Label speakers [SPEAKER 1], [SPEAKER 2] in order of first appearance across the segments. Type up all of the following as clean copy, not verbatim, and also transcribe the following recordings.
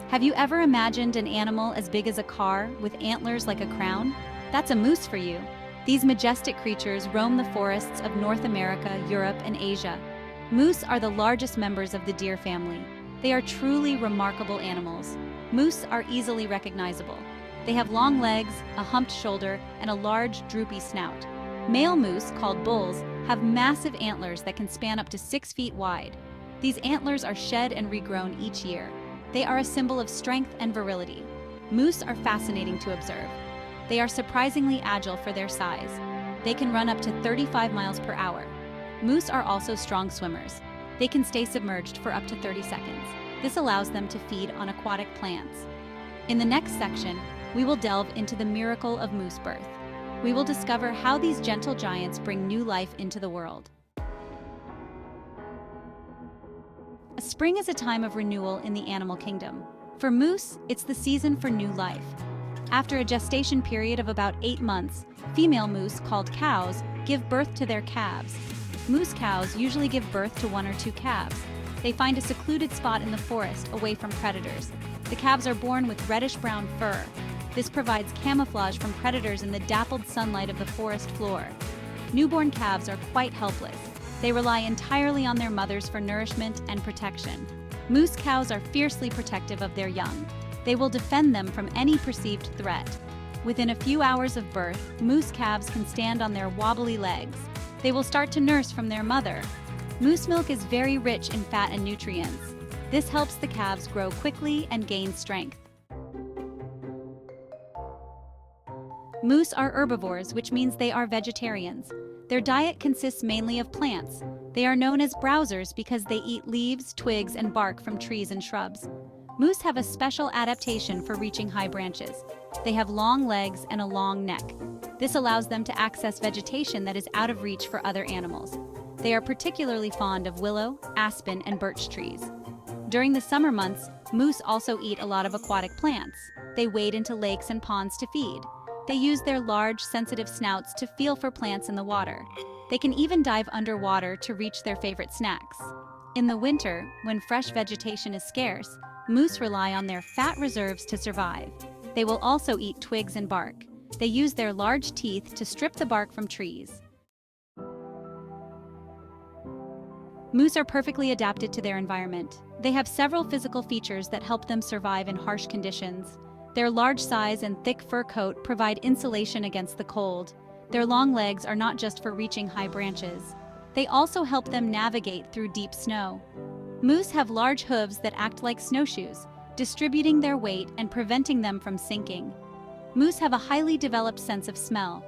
[SPEAKER 1] Have you ever imagined an animal as big as a car with antlers like a crown? That's a moose for you. These majestic creatures roam the forests of North America, Europe, and Asia. Moose are the largest members of the deer family. They are truly remarkable animals. Moose are easily recognizable. They have long legs, a humped shoulder, and a large, droopy snout. Male moose, called bulls, have massive antlers that can span up to 6 feet wide. These antlers are shed and regrown each year. They are a symbol of strength and virility. Moose are fascinating to observe. They are surprisingly agile for their size. They can run up to 35 miles per hour. Moose are also strong swimmers. They can stay submerged for up to 30 seconds. This allows them to feed on aquatic plants. In the next section, we will delve into the miracle of moose birth. We will discover how these gentle giants bring new life into the world. Spring is a time of renewal in the animal kingdom. For moose, it's the season for new life. After a gestation period of about 8 months, female moose, called cows, give birth to their calves. Moose cows usually give birth to 1 or 2 calves. They find a secluded spot in the forest away from predators. The calves are born with reddish-brown fur. This provides camouflage from predators in the dappled sunlight of the forest floor. Newborn calves are quite helpless. They rely entirely on their mothers for nourishment and protection. Moose cows are fiercely protective of their young. They will defend them from any perceived threat. Within a few hours of birth, moose calves can stand on their wobbly legs. They will start to nurse from their mother. Moose milk is very rich in fat and nutrients. This helps the calves grow quickly and gain strength. Moose are herbivores, which means they are vegetarians. Their diet consists mainly of plants. They are known as browsers because they eat leaves, twigs, and bark from trees and shrubs. Moose have a special adaptation for reaching high branches. They have long legs and a long neck. This allows them to access vegetation that is out of reach for other animals. They are particularly fond of willow, aspen, and birch trees. During the summer months, moose also eat a lot of aquatic plants. They wade into lakes and ponds to feed. They use their large, sensitive snouts to feel for plants in the water. They can even dive underwater to reach their favorite snacks. In the winter, when fresh vegetation is scarce, moose rely on their fat reserves to survive. They will also eat twigs and bark. They use their large teeth to strip the bark from trees. Moose are perfectly adapted to their environment. They have several physical features that help them survive in harsh conditions. Their large size and thick fur coat provide insulation against the cold. Their long legs are not just for reaching high branches. They also help them navigate through deep snow. Moose have large hooves that act like snowshoes, distributing their weight and preventing them from sinking. Moose have a highly developed sense of smell.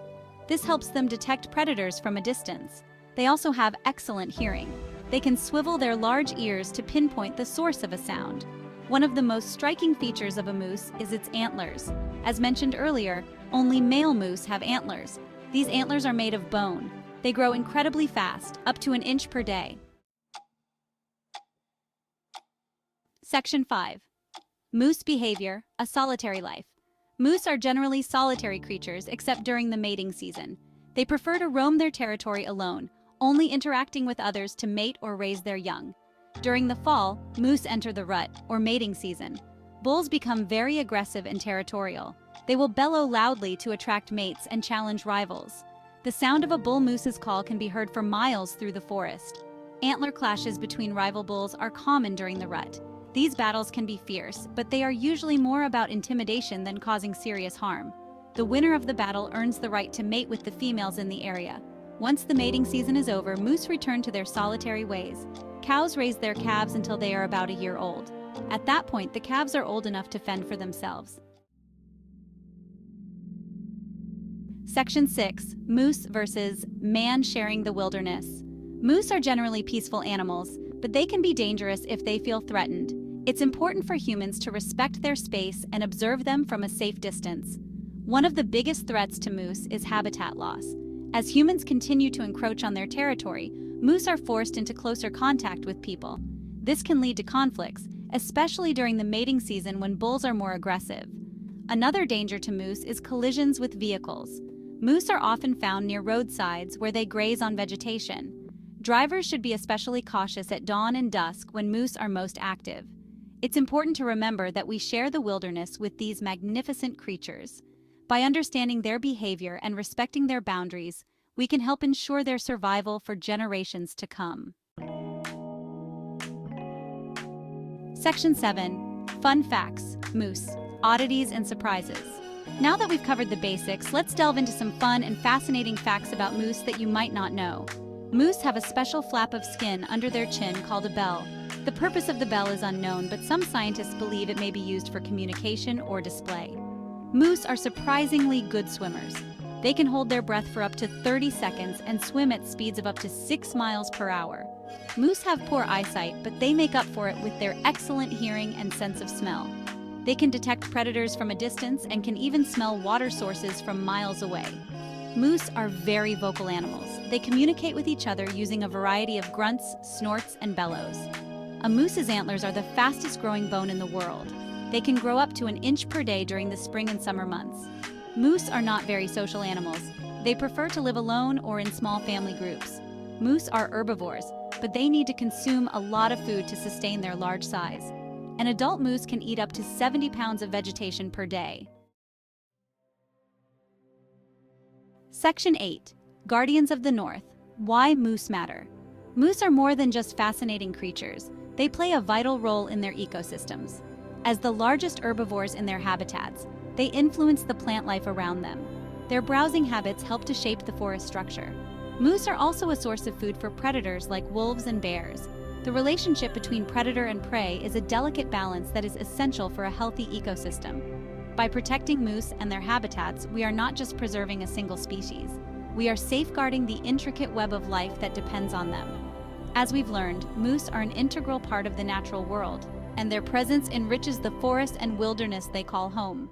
[SPEAKER 1] This helps them detect predators from a distance. They also have excellent hearing. They can swivel their large ears to pinpoint the source of a sound. One of the most striking features of a moose is its antlers. As mentioned earlier, only male moose have antlers. These antlers are made of bone. They grow incredibly fast, up to 1 inch per day. Section 5. Moose behavior, a solitary life. Moose are generally solitary creatures except during the mating season. They prefer to roam their territory alone, only interacting with others to mate or raise their young. During the fall, moose enter the rut, or mating season. Bulls become very aggressive and territorial. They will bellow loudly to attract mates and challenge rivals. The sound of a bull moose's call can be heard for miles through the forest. Antler clashes between rival bulls are common during the rut. These battles can be fierce, but they are usually more about intimidation than causing serious harm. The winner of the battle earns the right to mate with the females in the area. Once the mating season is over, moose return to their solitary ways. Cows raise their calves until they are about 1 year old. At that point, the calves are old enough to fend for themselves. Section 6. Moose versus man sharing the wilderness. Moose are generally peaceful animals, but they can be dangerous if they feel threatened. It's important for humans to respect their space and observe them from a safe distance. One of the biggest threats to moose is habitat loss. As humans continue to encroach on their territory, moose are forced into closer contact with people. This can lead to conflicts, especially during the mating season when bulls are more aggressive. Another danger to moose is collisions with vehicles. Moose are often found near roadsides where they graze on vegetation. Drivers should be especially cautious at dawn and dusk when moose are most active. It's important to remember that we share the wilderness with these magnificent creatures. By understanding their behavior and respecting their boundaries, we can help ensure their survival for generations to come. Section 7. Fun Facts, Moose, Oddities and Surprises. Now that we've covered the basics, let's delve into some fun and fascinating facts about moose that you might not know. Moose have a special flap of skin under their chin called a bell. The purpose of the bell is unknown, but some scientists believe it may be used for communication or display. Moose are surprisingly good swimmers. They can hold their breath for up to 30 seconds and swim at speeds of up to 6 miles per hour. Moose have poor eyesight, but they make up for it with their excellent hearing and sense of smell. They can detect predators from a distance and can even smell water sources from miles away. Moose are very vocal animals. They communicate with each other using a variety of grunts, snorts, and bellows. A moose's antlers are the fastest growing bone in the world. They can grow up to an inch per day during the spring and summer months. Moose are not very social animals. They prefer to live alone or in small family groups. Moose are herbivores, but they need to consume a lot of food to sustain their large size. An adult moose can eat up to 70 pounds of vegetation per day. Section 8. Guardians of the North. Why moose matter. Moose are more than just fascinating creatures. They play a vital role in their ecosystems. As the largest herbivores in their habitats, they influence the plant life around them. Their browsing habits help to shape the forest structure. Moose are also a source of food for predators like wolves and bears. The relationship between predator and prey is a delicate balance that is essential for a healthy ecosystem. By protecting moose and their habitats, we are not just preserving a single species. We are safeguarding the intricate web of life that depends on them. As we've learned, moose are an integral part of the natural world, and their presence enriches the forest and wilderness they call home.